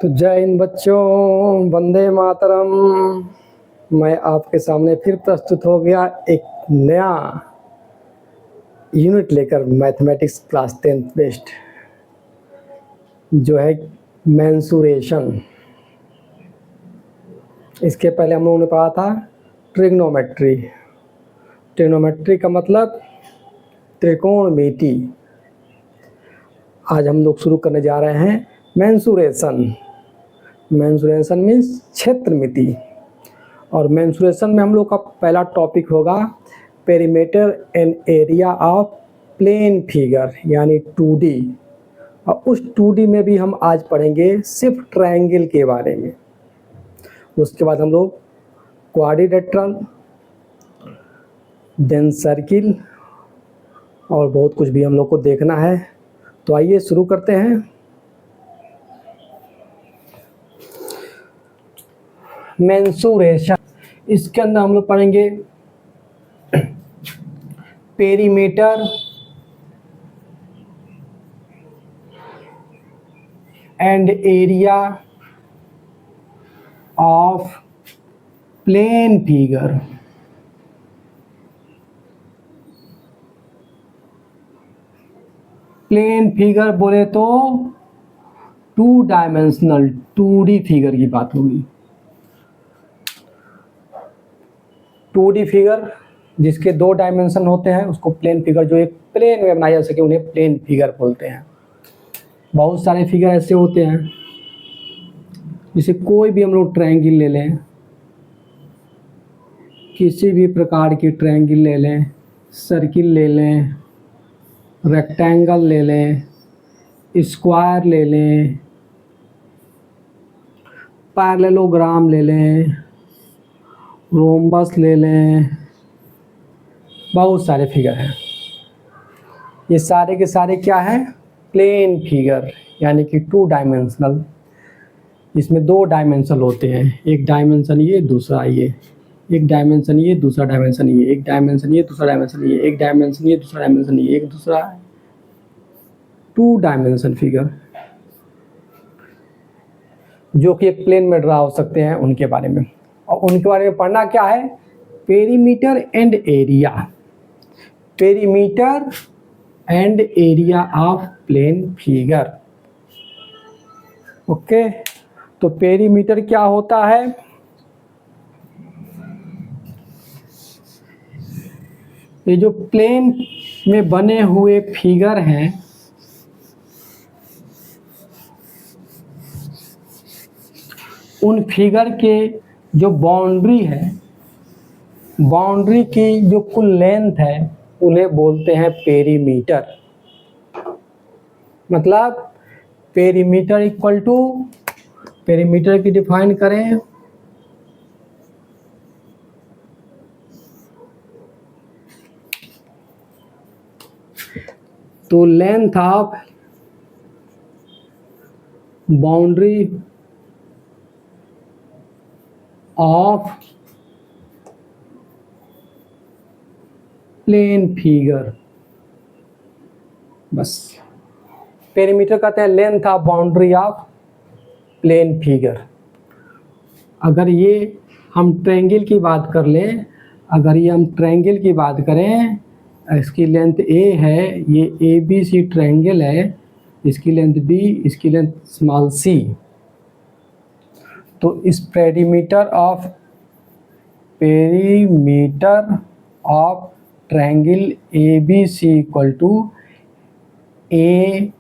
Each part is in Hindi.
तो जय हिंद बच्चों, वंदे मातरम। मैं आपके सामने फिर प्रस्तुत हो गया एक नया यूनिट लेकर, मैथमेटिक्स क्लास 10th बेस्ड, जो है मेंसुरेशन। इसके पहले हम लोगों ने पढ़ा था ट्रिग्नोमेट्री। ट्रिग्नोमेट्री का मतलब त्रिकोणमिति। आज हम लोग शुरू करने जा रहे हैं मेंसुरेशन। Mensuration means क्षेत्रमिति। और मेंसुरेशन में हम लोग का पहला टॉपिक होगा perimeter and area of plane figure, यानी 2D। और उस 2D में भी हम आज पढ़ेंगे सिर्फ ट्रायंगल के बारे में। उसके बाद हम लोग क्वाड्रिलेटरल, देन सर्किल और बहुत कुछ भी हम लोग को देखना है। तो आइए शुरू करते हैं। मेंसुरेशन, इसके अंदर हम लोग पढ़ेंगे perimeter and area of plane figure. Plane figure बोले तो 2 डायमेंशनल 2D फिगर की बात होगी। 2D फिगर जिसके 2 डायमेंशन होते हैं उसको प्लेन फिगर, जो एक प्लेन में बनाया जा सके उन्हें प्लेन फिगर बोलते हैं। बहुत सारे फिगर ऐसे होते हैं, जैसे कोई भी हम लोग ट्रायंगल ले लें, किसी भी प्रकार की ट्रायंगल ले लें, सर्किल ले लें, रेक्टेंगल ले लें, स्क्वायर ले लें, पैरेललोग्राम ले लें, रोम्बस ले लें, बहुत सारे फिगर हैं। ये सारे के सारे क्या हैं? प्लेन फिगर, यानी कि 2 डायमेंशनल। इसमें 2 डायमेंशन होते हैं, एक डायमेंशन ये, दूसरा ये। एक डायमेंशन ये, दूसरा डायमेंशन ये। एक डायमेंशन ये, दूसरा डायमेंशन ये। एक डायमेंशन ये, दूसरा डायमेंशन ये। एक दूसरा 2 डायमेंशन फिगर जो कि एक प्लेन में ड्रा हो सकते हैं, उनके बारे में। और उनके बारे में पढ़ना क्या है? Perimeter and area. Perimeter and area of plane figure. Okay, तो पेरीमीटर क्या होता है? ये जो प्लेन में बने हुए फिगर हैं, उन फिगर के जो बाउंड्री है, बाउंड्री की जो कुल लेंथ है, उन्हें बोलते हैं पेरीमीटर। मतलब पेरीमीटर इक्वल टू, पेरीमीटर की डिफाइन करें तो length of boundary of plane figure. बस, पेरीमीटर कहते हैं length of boundary of plane figure. अगर ये हम ट्रायंगल की बात कर लें, अगर ये हम ट्रायंगल की बात करें, इसकी लेंथ A है, ये ABC ट्रायंगल है, इसकी लेंथ B, इसकी लेंथ स्मॉल c। तो इस perimeter of triangle ABC equal to A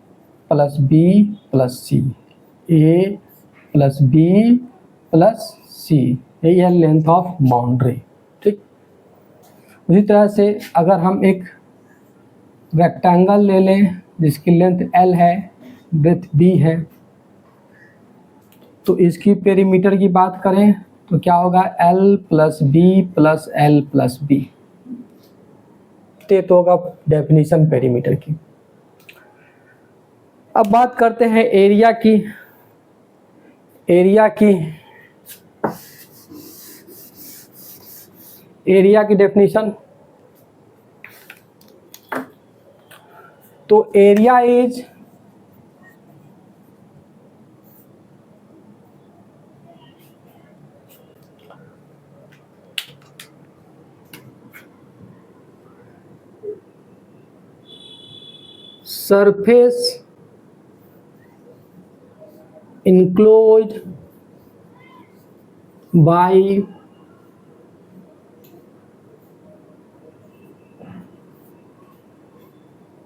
plus B plus C। A plus B plus C, यही है लेंथ ऑफ बाउंड्री। ठीक, उसी तरह से अगर हम एक रेक्टेंगल ले लें जिसकी लेंथ L है, ब्रेथ B है, तो इसकी पेरीमीटर की बात करें तो क्या होगा? L plus B plus L plus B। तो होगा डेफिनेशन पेरीमीटर की। अब बात करते हैं एरिया की। एरिया की डेफिनेशन, तो area is surface enclosed by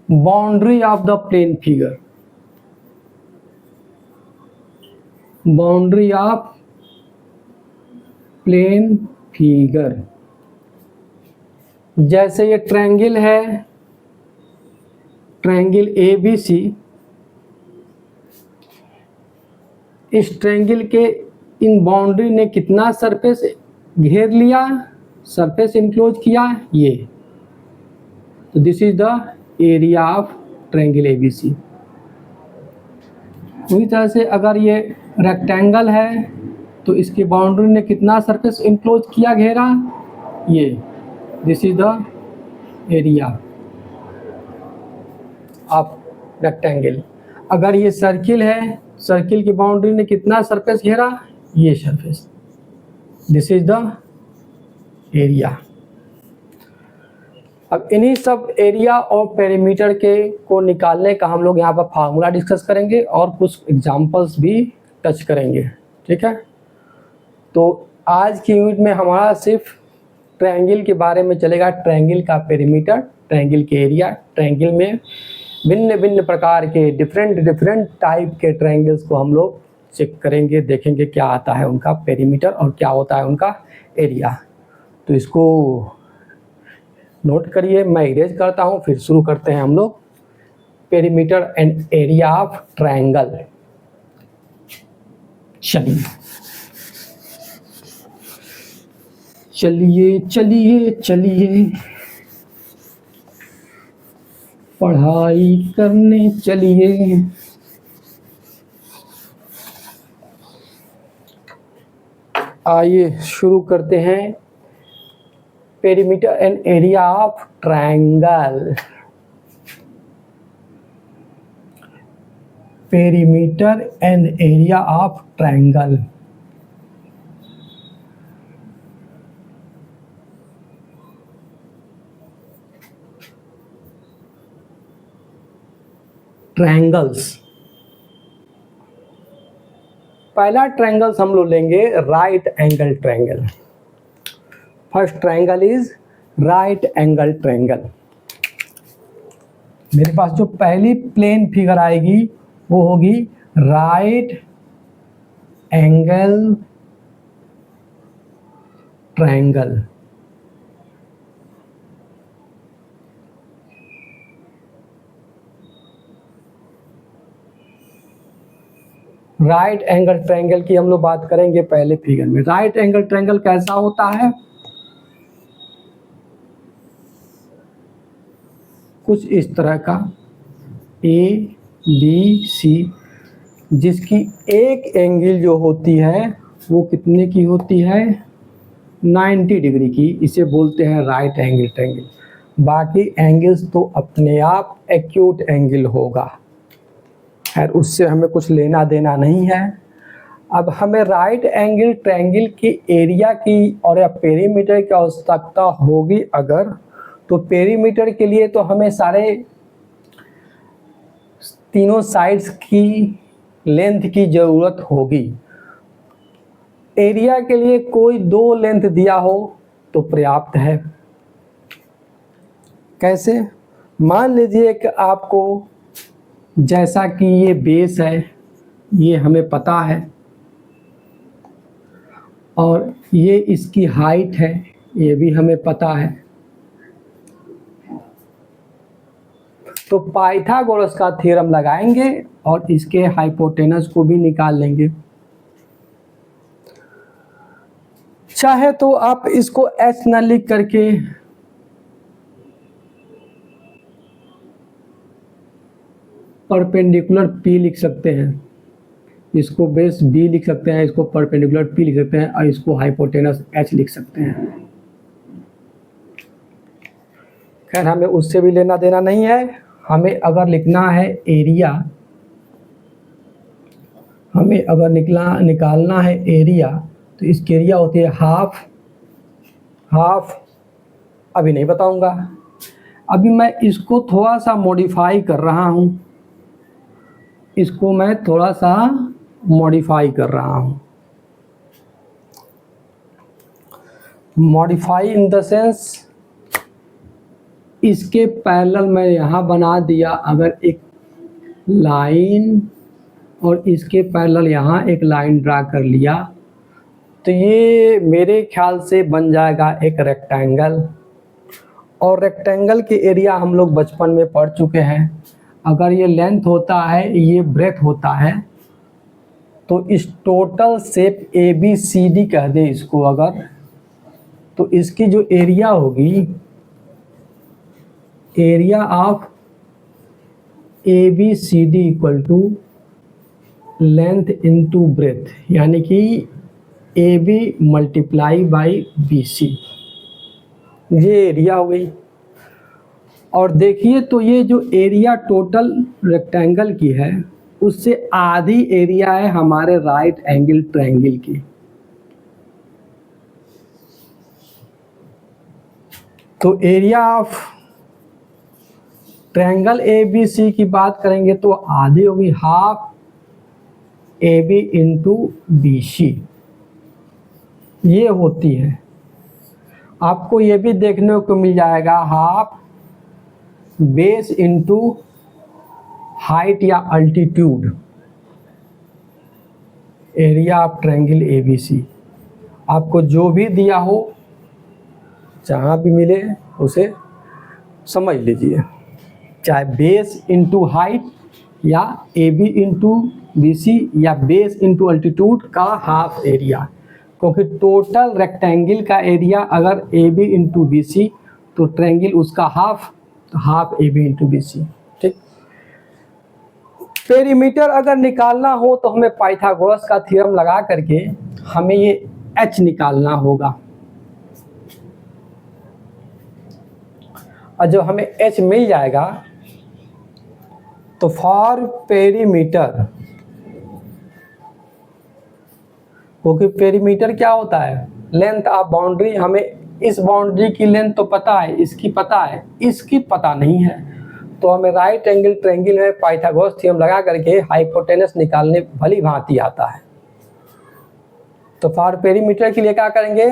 boundary of the plane figure, boundary of plane figure. जैसे ये ट्रायंगल है, ट्रायंगल ABC, इस ट्रायंगल के इन बाउंड्री ने कितना सरफेस घेर लिया, सरफेस इंक्लोज किया, ये। तो this is the area of triangle ABC। पूरी तरह से अगर ये रेक्टेंगल है तो इसकी बाउंड्री ने कितना सरफेस इंक्लोज किया, घेरा, ये। This is the area of rectangle. अगर ये सर्किल है, सर्किल की बाउंड्री ने कितना सरफेस घेरा, ये surface. This is the area. अब इन्हीं सब एरिया और पेरीमीटर के को निकालने का हम लोग यहाँ पर फार्मूला डिस्कस करेंगे और कुछ एग्जांपल्स भी टच करेंगे, ठीक है। तो आज की यूनिट में हमारा सिर्फ ट्रायंगल के बारे में चलेगा, ट्रायंगल का पेरीमीटर, ट्रायंगल के एरिया। ट्रायंगल में भिन्न भिन्न प्रकार के डिफरेंट टाइप के ट्रायंगल्स को हम लोग चेक करेंगे, देखेंगे क्या आता है उनका पेरीमीटर और क्या होता है उनका एरिया। तो इसको नोट करिए, मैं इरेज करता हूँ, फिर शुरू करते हैं हम लोग। Perimeter and area of triangle. चलिए पढ़ाई करने चलिए। आइए शुरू करते हैं। Perimeter and area of triangle. Perimeter and area of triangle. Triangles. पहला ट्रायंगल्स हम लोग लेंगे right angle triangle. First triangle is right angle triangle. मेरे पास जो पहली प्लेन फिगर आएगी वो होगी right angle triangle. Right angle triangle की हम लोग बात करेंगे पहले फिगर में। राइट एंगल ट्रायंगल कैसा होता है, कुछ इस तरह का ABC, जिसकी एक एंगल जो होती है वो कितने की होती है, 90 डिग्री की। इसे बोलते हैं राइट एंगल ट्रायंगल। बाकी एंगल्स तो अपने आप एक्यूट एंगल होगा, खैर उससे हमें कुछ लेना देना नहीं है। अब हमें राइट एंगल ट्रायंगल की एरिया की और या पेरीमीटर की आवश्यकता होगी अगर, तो पेरीमीटर के लिए तो हमें सारे तीनों साइड्स की लेंथ की ज़रूरत होगी। एरिया के लिए कोई दो लेंथ दिया हो तो पर्याप्त है। कैसे, मान लीजिए कि आपको, जैसा कि ये बेस है, ये हमें पता है, और ये इसकी हाइट है, ये भी हमें पता है। तो पाइथागोरस का थ्योरम लगाएंगे और इसके हाइपोटेनस को भी निकाल लेंगे। चाहे तो आप इसको एच न लिख करके परपेंडिकुलर P लिख सकते हैं, इसको बेस B लिख सकते हैं, इसको परपेंडिकुलर P लिख सकते हैं और इसको हाइपोटेनस H लिख सकते हैं। खैर हमें उससे भी लेना देना नहीं है। हमें अगर लिखना है एरिया, हमें अगर निकालना है एरिया, तो इसकी एरिया होती है हाफ, अभी नहीं बताऊंगा। अभी मैं इसको थोड़ा सा मॉडिफाई कर रहा हूँ, इसको मैं थोड़ा सा मॉडिफाई कर रहा हूँ। मॉडिफाई इन द सेंस इसके पैरेलल मैं यहाँ बना दिया अगर एक लाइन, और इसके पैरेलल यहाँ एक लाइन ड्रा कर लिया, तो ये मेरे ख्याल से बन जाएगा एक रेक्टेंगल। और रेक्टेंगल के एरिया हम लोग बचपन में पढ़ चुके हैं। अगर ये लेंथ होता है, ये ब्रेथ होता है, तो इस टोटल शेप ABCD कह दे इसको अगर, तो इसकी जो एरिया होगी, area of ABCD equal to length into breadth, यानी कि AB मल्टीप्लाई बाई BC, ये एरिया हो गई। और देखिए तो ये जो एरिया टोटल रेक्टेंगल की है, उससे आधी एरिया है हमारे राइट एंगल ट्रायंगल की। तो एरिया ऑफ ट्रायंगल ABC की बात करेंगे तो आधी होगी हाफ AB इंटू BC, ये होती है। आपको ये भी देखने को मिल जाएगा हाफ बेस इंटू हाइट या altitude, area of triangle ABC। आपको जो भी दिया हो, जहाँ भी मिले उसे समझ लीजिए, चाहे बेस इंटू हाइट या AB इंटू BC या बेस इंटू अल्टीट्यूड का हाफ एरिया, क्योंकि टोटल रेक्टेंगल का एरिया अगर AB इंटू BC तो ट्रायंगल उसका हाफ AB इंटू BC। ठीक। पेरीमीटर अगर निकालना हो तो हमें पाइथागोरस का थ्योरम लगा करके हमें ये H निकालना होगा, और जब हमें H मिल जाएगा तो फॉर पेरीमीटर, क्योंकि पेरीमीटर क्या होता है, लेंथ ऑफ बाउंड्री। हमें इस बाउंड्री की लेंथ तो पता है, इसकी पता है, इसकी पता नहीं है, तो हमें राइट एंगल ट्रायंगल में पाइथागोरस थ्योरम लगा करके हाइपोटेनस निकालने भली भांति आता है। तो फॉर पेरीमीटर के लिए क्या करेंगे,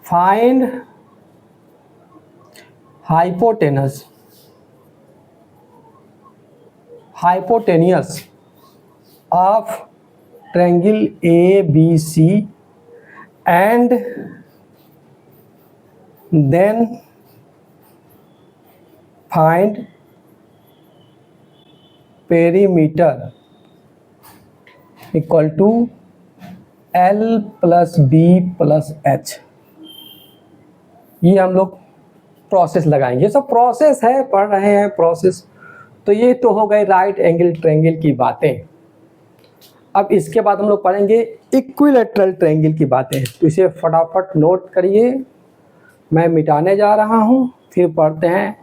find hypotenuse of triangle ABC and then find perimeter equal to L plus B plus H। ये हम लोग प्रोसेस लगाएंगे, ये सब प्रोसेस है, पढ़ रहे हैं प्रोसेस। तो ये तो हो गए राइट एंगल ट्रायंगल की बातें। अब इसके बाद हम लोग पढ़ेंगे इक्विलैटरल ट्रायंगल की बातें, तो इसे फटाफट नोट करिए, मैं मिटाने जा रहा हूँ। फिर पढ़ते हैं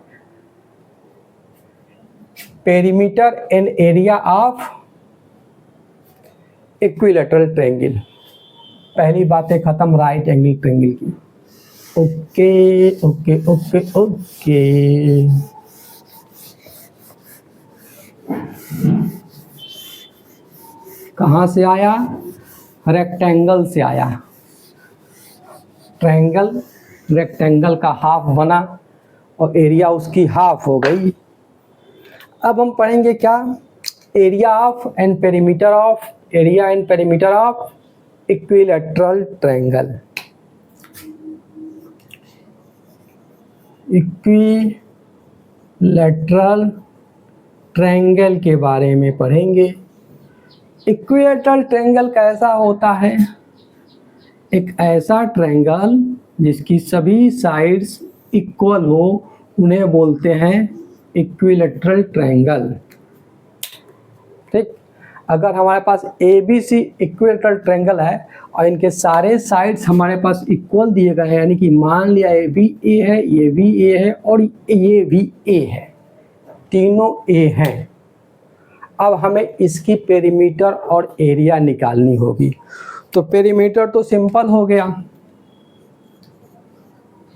perimeter and area of equilateral triangle. पहली बातें खत्म राइट एंगल ट्रायंगल की। Okay okay okay okay. कहाँ से आया, रेक्टेंगल से आया। ट्रायंगल रेक्टेंगल का हाफ बना और एरिया उसकी हाफ हो गई। अब हम पढ़ेंगे क्या, area of and perimeter of, area and perimeter of equilateral triangle. Equilateral triangle के बारे में पढ़ेंगे। इक्विलैटरल ट्रायंगल कैसा होता है, एक ऐसा ट्रायंगल जिसकी सभी साइड्स इक्वल हो, उन्हें बोलते हैं इक्विलैटरल ट्रायंगल। ठीक। अगर हमारे पास ABC इक्विलैटरल ट्रायंगल है और इनके सारे साइड्स हमारे पास इक्वल दिए गए हैं, यानी कि मान लिया ये भी A है, ये भी A है और ये भी A है, तीनों A हैं। अब हमें इसकी पेरीमीटर और एरिया निकालनी होगी। तो पेरीमीटर तो सिंपल हो गया,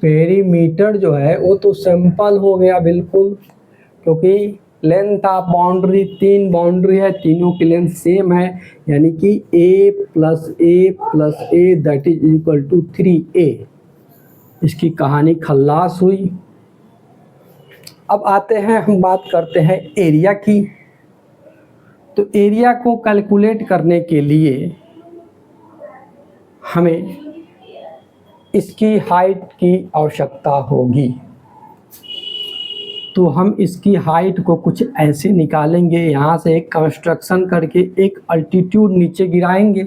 पेरीमीटर जो है वो तो सिंपल हो गया बिल्कुल, क्योंकि लेंथ ऑफ बाउंड्री, 3 बाउंड्री है, तीनों की लेंथ सेम है, यानी कि a plus A that is equal to 3a। इसकी कहानी खल्लास हुई। अब आते हैं, हम बात करते हैं एरिया की। तो एरिया को कैलकुलेट करने के लिए हमें इसकी हाइट की आवश्यकता होगी। तो हम इसकी हाइट को कुछ ऐसे निकालेंगे, यहाँ से एक कंस्ट्रक्शन करके एक अल्टीट्यूड नीचे गिराएंगे।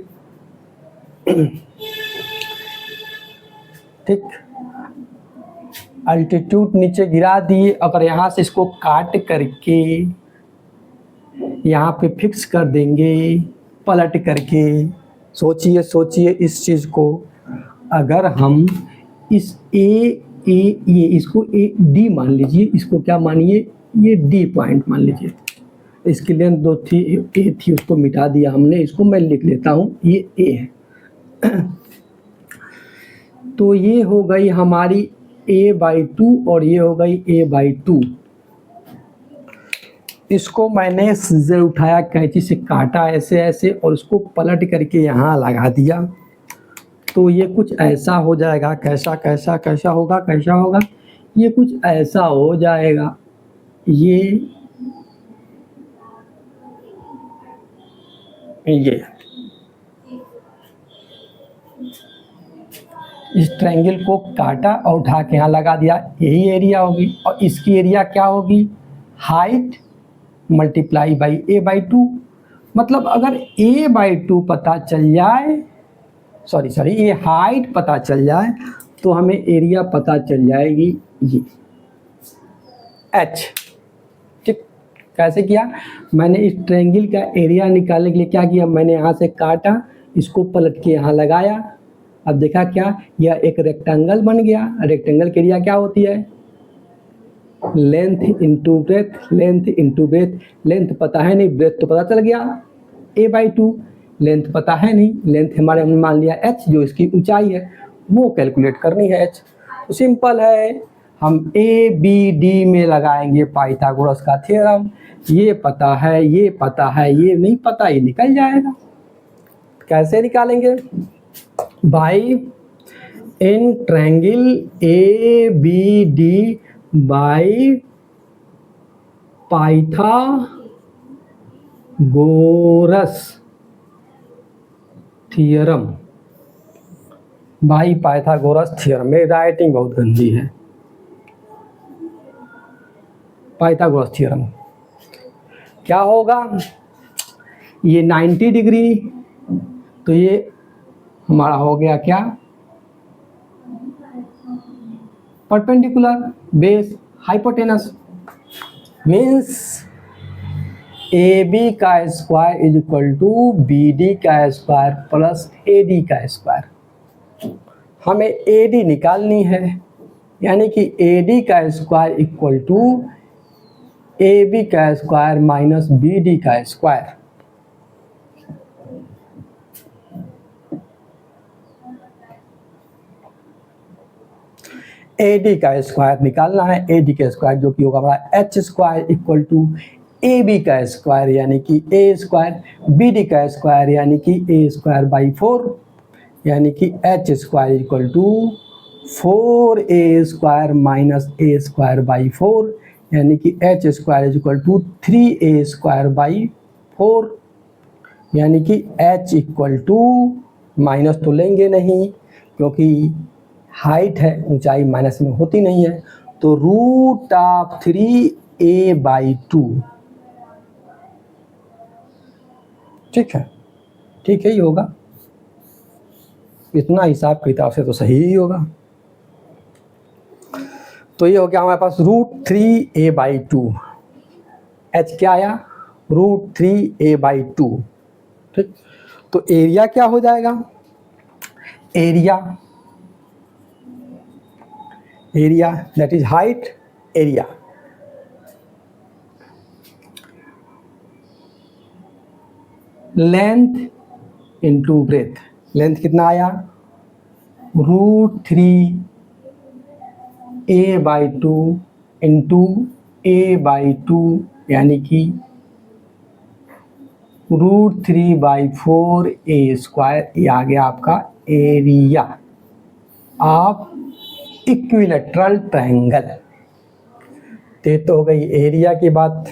ठीक, अल्टीट्यूड नीचे गिरा दिए। अगर यहाँ से इसको काट करके यहाँ पे फिक्स कर देंगे पलट करके, सोचिए इस चीज़ को। अगर हम इस ये इसको ए डी मान लीजिए, इसको क्या मानिए, ये डी पॉइंट मान लीजिए। इसकी लेंथ 2 थी, ए थी, उसको मिटा दिया हमने, इसको मैं लिख लेता हूँ, ये ए है। तो ये हो गई हमारी a/2 और ये हो गई a/2। इसको मैंने सीजर उठाया, कैंची से काटा ऐसे ऐसे और उसको पलट करके यहाँ लगा दिया। तो ये कुछ ऐसा हो जाएगा। कैसा होगा, ये कुछ ऐसा हो जाएगा। ये इस ट्रायंगल को काटा और उठा के यहाँ लगा दिया, यही एरिया होगी। और इसकी एरिया क्या होगी, हाइट मल्टीप्लाई बाई a/2। मतलब अगर a/2 पता चल जाए, सॉरी ये हाइट पता चल जाए, तो हमें एरिया पता चल जाएगी ये h। ठीक, कैसे किया, मैंने इस ट्रायंगल का एरिया निकालने के लिए क्या किया, मैंने यहाँ से काटा, इसको पलट के यहाँ लगाया। अब देखा क्या, यह एक रेक्टेंगल बन गया। रेक्टेंगल की एरिया क्या होती है, लेंथ इंटू ब्रेथ, लेंथ पता है नहीं, ब्रेथ तो पता चल गया a/2। लेंथ पता है नहीं, लेंथ हमारे हमने मान लिया h, जो इसकी ऊंचाई है वो कैलकुलेट करनी है h। तो सिंपल है, हम ABD में लगाएंगे पाइथागोरस का थ्योरम। ये पता है, ये नहीं पता, ये निकल जाएगा। कैसे निकालेंगे भाई, in triangle ABD by Pythagoras theorem, by Pythagoras theorem. मेरी राइटिंग बहुत गंदी है। पाइथागोरस थ्योरम क्या होगा, ये 90 डिग्री, तो ये हमारा हो गया क्या, perpendicular base hypotenuse. Means AB का square is equal to BD का स्क्वायर प्लस AD का स्क्वायर। हमें AD निकालनी है, यानी कि AD का स्क्वायर इक्वल टू AB का स्क्वायर माइनस BD का स्क्वायर। AD का स्क्वायर निकालना है, AD का स्क्वायर जो कि होगा हमारा h square equal to AB का स्क्वायर यानी कि A स्क्वायर, BD का स्क्वायर यानी कि A स्क्वायर बाई 4, यानी कि h square equal to 4A square minus A square by 4, यानी कि h square equal to 3A square by 4, यानी कि h इक्वल टू, माइनस तो लेंगे नहीं क्योंकि हाइट है, ऊंचाई माइनस में होती नहीं है, तो रूट ऑफ 3A/2। ठीक है ही होगा, इतना हिसाब किताब से तो सही ही होगा। तो ये हो गया हमारे पास रूट 3A/2, h क्या आया, रूट 3A/2। ठीक, तो एरिया क्या हो जाएगा, area that is height, area length into breadth. Length कितना आया, रूट 3 a/2 इंटू a/2 यानी कि √3/4 a², ये आ गया आपका एरिया ऑफ इक्विलैटरल ट्रायंगल। तो हो गई एरिया की बात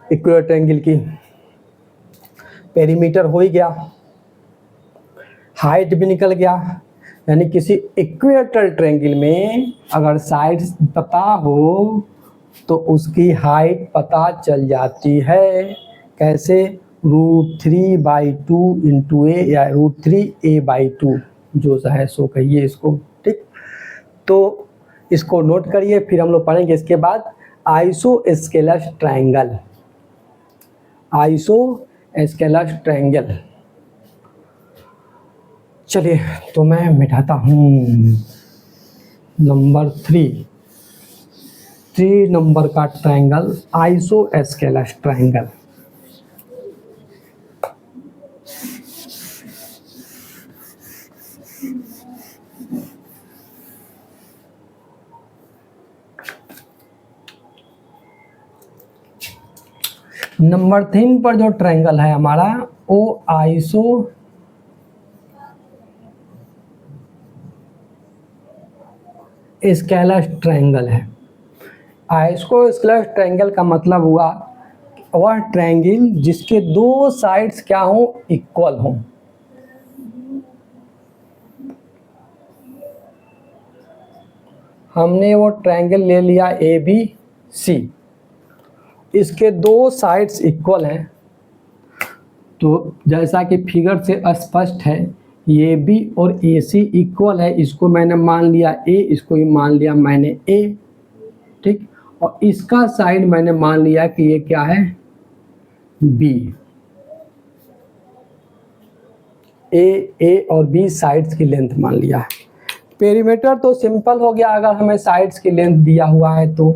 इक्विलैटरल ट्रायंगल की। पेरीमीटर हो ही गया, हाइट भी निकल गया, यानी किसी इक्विलैटरल ट्रायंगल में अगर साइड्स पता हो तो उसकी हाइट पता चल जाती है। कैसे? √3/2 इंटू ए या √3a/2 जो है सो कहिए इसको, ठीक। तो इसको नोट करिए, फिर हम लोग पढ़ेंगे इसके बाद आइसोस्केलस ट्रायंगल। आइसोस्केलस ट्रायंगल, चलिए तो मैं मिटाता हूँ नंबर 3 नंबर का ट्रायंगल आइसोस्केलस ट्रायंगल। नंबर 3 पर जो ट्रायंगल है हमारा वो आइसोस्केलस ट्रायंगल है। आइसोस्केलस ट्रायंगल का मतलब हुआ वह ट्रायंगल जिसके दो साइड्स क्या हो, इक्वल हो। हमने वो ट्रायंगल ले लिया ABC, इसके दो साइड्स इक्वल हैं। तो जैसा कि फिगर से स्पष्ट है, ये बी और AC इक्वल है। इसको मैंने मान लिया A, इसको ही मान लिया मैंने A, ठीक। और इसका साइड मैंने मान लिया कि ये क्या है, B। A और B साइड्स की लेंथ मान लिया है। पेरीमीटर तो सिंपल हो गया, अगर हमें साइड्स की लेंथ दिया हुआ है तो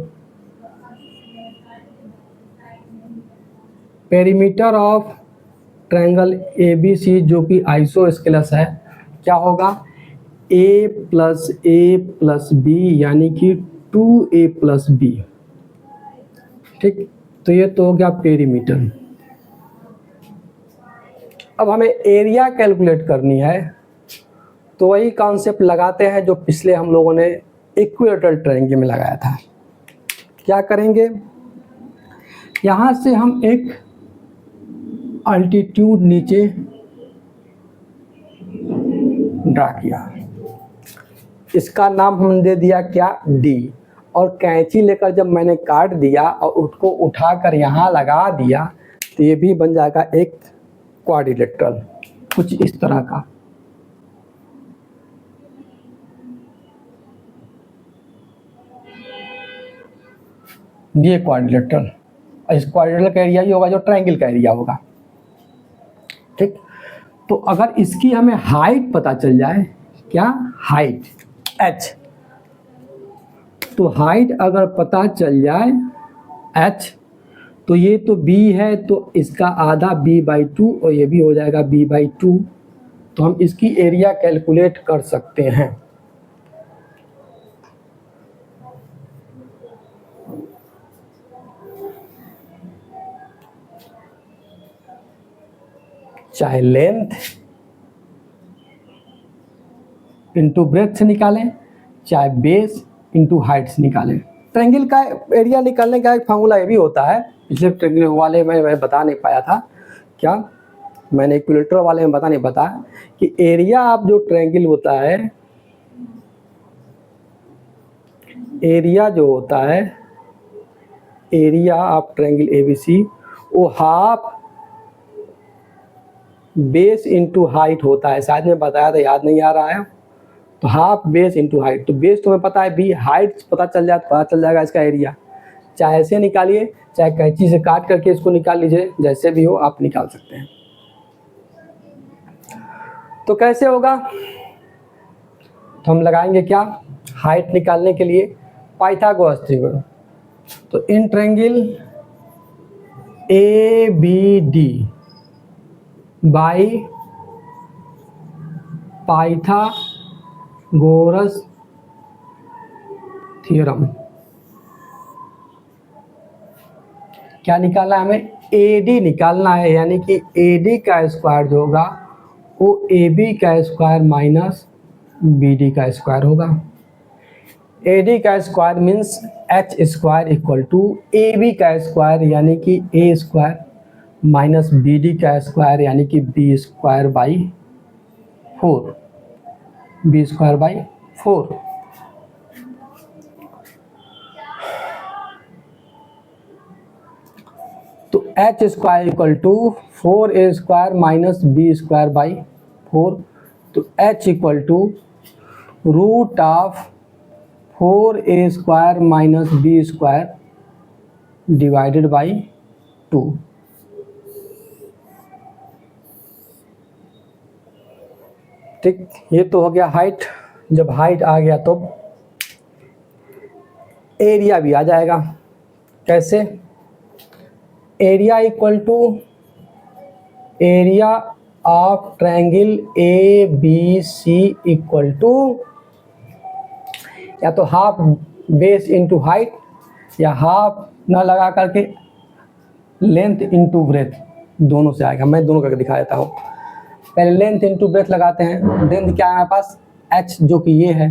पेरीमीटर ऑफ ट्रायंगल ABC जो कि आइसोस्केलस है क्या होगा, A + B यानी कि 2A + B, ठीक। तो ये तो हो गया पेरीमीटर। अब हमें एरिया कैलकुलेट करनी है, तो वही कॉन्सेप्ट लगाते हैं जो पिछले हम लोगों ने इक्विलैटरल ट्रायंगल में लगाया था। क्या करेंगे, यहाँ से हम एक अल्टीट्यूड नीचे ड्रा किया, इसका नाम हमने दे दिया क्या, D। और कैंची लेकर जब मैंने काट दिया और उसको उठाकर यहाँ लगा दिया तो ये भी बन जाएगा एक क्वाड्रिलेटरल, कुछ इस तरह का। ये क्वाड्रिलेटरल, इस क्वाड्रिलेटरल का एरिया ही होगा जो ट्रायंगल का एरिया होगा, ठीक। तो अगर इसकी हमें हाइट पता चल जाए, क्या हाइट h, तो हाइट अगर पता चल जाए h, तो ये तो B है तो इसका आधा B/2 और ये भी हो जाएगा B/2। तो हम इसकी एरिया कैलकुलेट कर सकते हैं। चाहे लेंथ इंटू ब्रेथ से निकालें, चाहे बेस इंटू हाइट से निकालें। ट्रायंगल का एरिया निकालने का एक फार्मूला ये भी होता है, पिछले ट्रायंगल वाले में मैं बता नहीं पाया था, क्या मैंने इक्विलैटरल वाले में बता नहीं बताया कि एरिया ऑफ जो ट्रायंगल होता है, एरिया जो होता है, एरिया ऑफ ट्रायंगल ABC वो हाफ बेस इंटू हाइट होता है। शायद मैं बताया था, याद नहीं आ रहा है। तो हाफ बेस इंटू हाइट, तो बेस तुम्हें पता है B, हाइट पता चल जाए पता चल जाएगा इसका एरिया। चाहे ऐसे निकालिए, चाहे कैंची से काट करके इसको निकाल लीजिए, जैसे भी हो आप निकाल सकते हैं। तो कैसे होगा, तो हम लगाएंगे क्या, हाइट निकालने के लिए पाइथागोरस थ्योरम। तो in triangle ABD by Pythagoras theorem. क्या निकालना है हमें? AD निकालना है, यानी कि AD का स्क्वायर जो होगा वो AB का स्क्वायर माइनस BD का स्क्वायर होगा। AD का square means H square equal to AB का स्क्वायर यानी कि A स्क्वायर माइनस BD का स्क्वायर यानी कि B square by 4, B square by 4। तो H square equal to 4A square minus B square by 4। तो H equal to root of 4A square minus B square divided by 2। ठीक, ये तो हो गया हाइट। जब हाइट आ गया तो एरिया भी आ जाएगा। कैसे? Area equal to area of triangle ABC equal to या तो हाफ बेस इंटू हाइट या हाफ ना लगा करके लेंथ इंटू ब्रेथ, दोनों से आएगा। मैं दोनों करके दिखा देता हूँ। पहले लेंथ इंटू ब्रेथ लगाते हैं। लेंथ क्या है हमारे पास? H जो कि ये है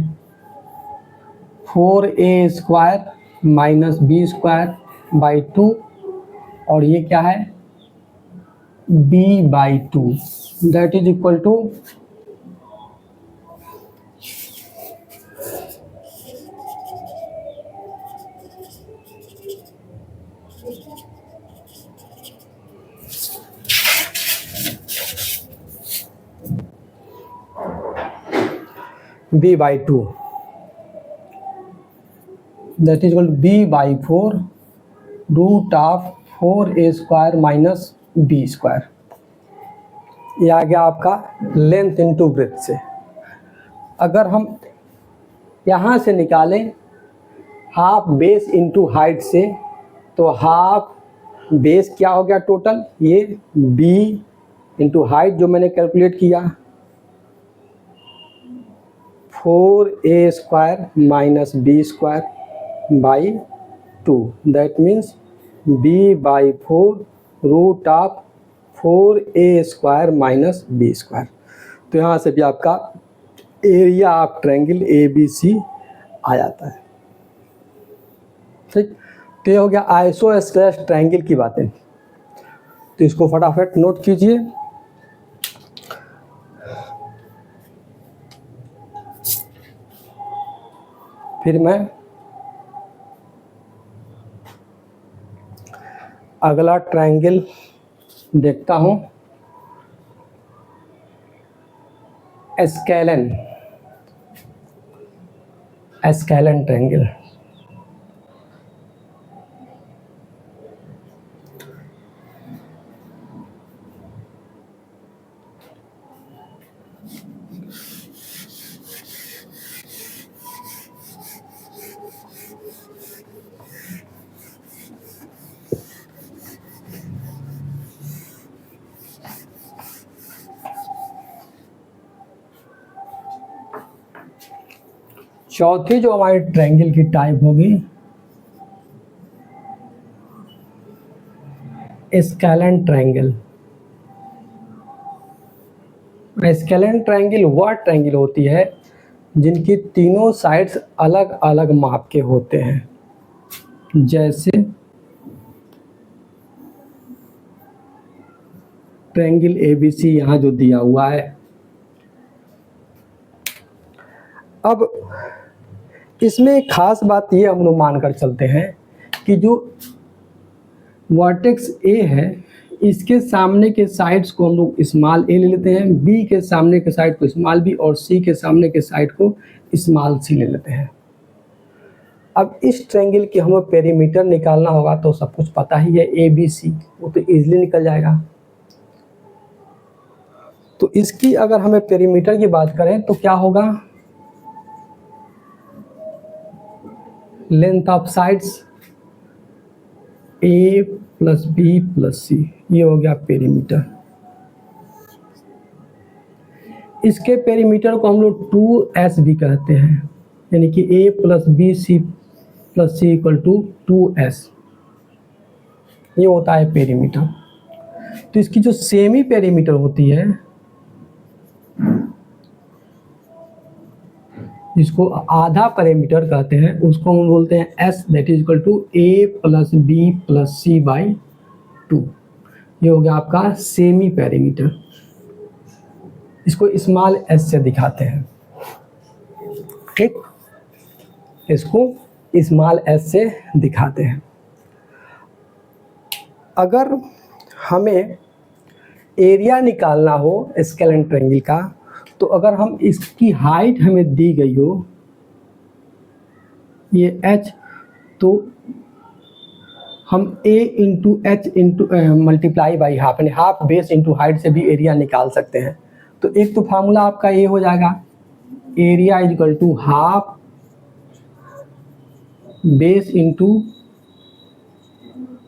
4A square minus B square by 2 और ये क्या है? B by 2 that is equal to B by 2 that is equal to B by 4 root of 4A square minus B square. ये आ गया आपका लेंथ इंटू ब्रेथ से। अगर हम यहाँ से निकालें हाफ बेस इंटू हाइट से, तो हाफ बेस क्या हो गया टोटल? ये B इंटू हाइट जो मैंने कैलकुलेट किया 4A square minus B square by 2 that means B by 4 root of 4A square minus B square. तो यहाँ से भी आपका एरिया ऑफ ट्रायंगल ABC आ जाता है। ठीक, तो ये हो गया आइसोस्केलेस ट्रायंगल की बातें। तो इसको फटाफट नोट कीजिए। फिर मैं अगला ट्रायंगल देखता हूँ, स्केलन ट्रायंगल। चौथी जो हमारी ट्रायंगल की टाइप होगी स्केलन ट्रायंगल। स्केलन ट्रायंगल वह ट्रायंगल होती है जिनकी तीनों साइड्स अलग अलग माप के होते हैं। जैसे ट्रायंगल ABC यहाँ जो दिया हुआ है। अब इसमें एक खास बात ये हम लोग मानकर चलते हैं कि जो वर्टेक्स A है इसके सामने के साइड्स को हम लोग स्मॉल a ले लेते हैं, B के सामने के साइड को स्मॉल b और C के सामने के साइड को स्मॉल c ले लेते हैं। अब इस ट्रायंगल की हमें पेरीमीटर निकालना होगा तो सब कुछ पता ही है ABC, वो तो इजीली निकल जाएगा। तो इसकी अगर हमें पेरीमीटर की बात करें तो क्या होगा? Length of sides A plus B plus C, ये हो गया पेरीमीटर। इसके पेरीमीटर को हम लोग 2S भी कहते हैं, यानी कि A plus B C plus C equal to 2s, ये होता है पेरीमीटर। तो इसकी जो सेमी पेरीमीटर होती है, जिसको आधा पेरीमीटर कहते हैं, उसको हम बोलते हैं s, that is equal to a plus B plus C by 2। ये हो गया आपका सेमी पेरीमीटर। इसको स्मॉल s से दिखाते हैं, ठीक, इसको स्मॉल s से दिखाते हैं। अगर हमें एरिया निकालना हो स्केलेन ट्रायंगल का, तो अगर हम इसकी हाइट हमें दी गई हो ये h, तो हम a into H into multiply by half, यानी हाफ बेस इंटू हाइट से भी एरिया निकाल सकते हैं। तो एक तो फार्मूला आपका ये हो जाएगा, area is equal to half base into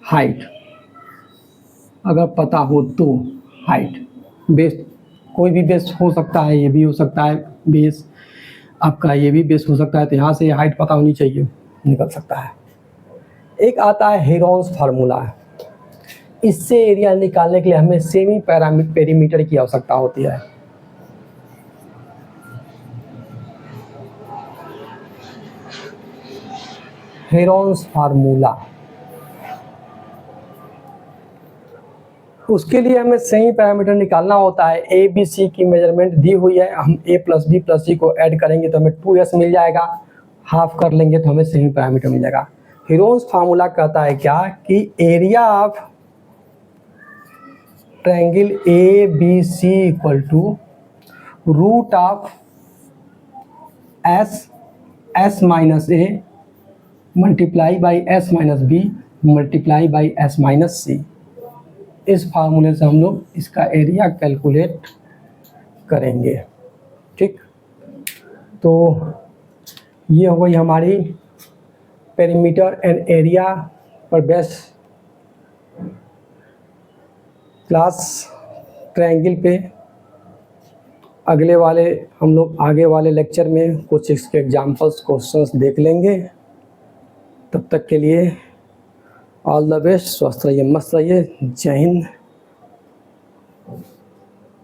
height, अगर पता हो तो हाइट, बेस कोई भी बेस हो सकता है, ये भी हो सकता है बेस आपका, ये भी बेस हो सकता है, तो यहाँ से हाइट पता होनी चाहिए, निकल सकता है। एक आता है हेरोन्स फार्मूला, इससे एरिया निकालने के लिए हमें सेमी पेरीमीटर की आवश्यकता होती है। हेरोन्स फार्मूला, उसके लिए हमें सेमी पैरामीटर निकालना होता है। ए बी सी की मेजरमेंट दी हुई है, हम a प्लस बी प्लस सी को ऐड करेंगे तो हमें 2s मिल जाएगा, हाफ कर लेंगे तो हमें सेमी पैरामीटर मिल जाएगा। हेरोन्स फार्मूला कहता है क्या कि area of triangle A B C equal to root of S minus A multiply by S minus B multiply by S minus C. इस फार्मूले से हम लोग इसका एरिया कैलकुलेट करेंगे, ठीक। तो ये हो गई हमारी पेरीमीटर एंड एरिया पर बेस क्लास ट्रायंगल पे। अगले वाले हम लोग आगे वाले लेक्चर में कुछ इसके एग्जांपल्स क्वेश्चंस देख लेंगे। तब तक के लिए ऑल द बेस्ट, स्वस्थ रहिए, मस्त रहिए, जय हिंद।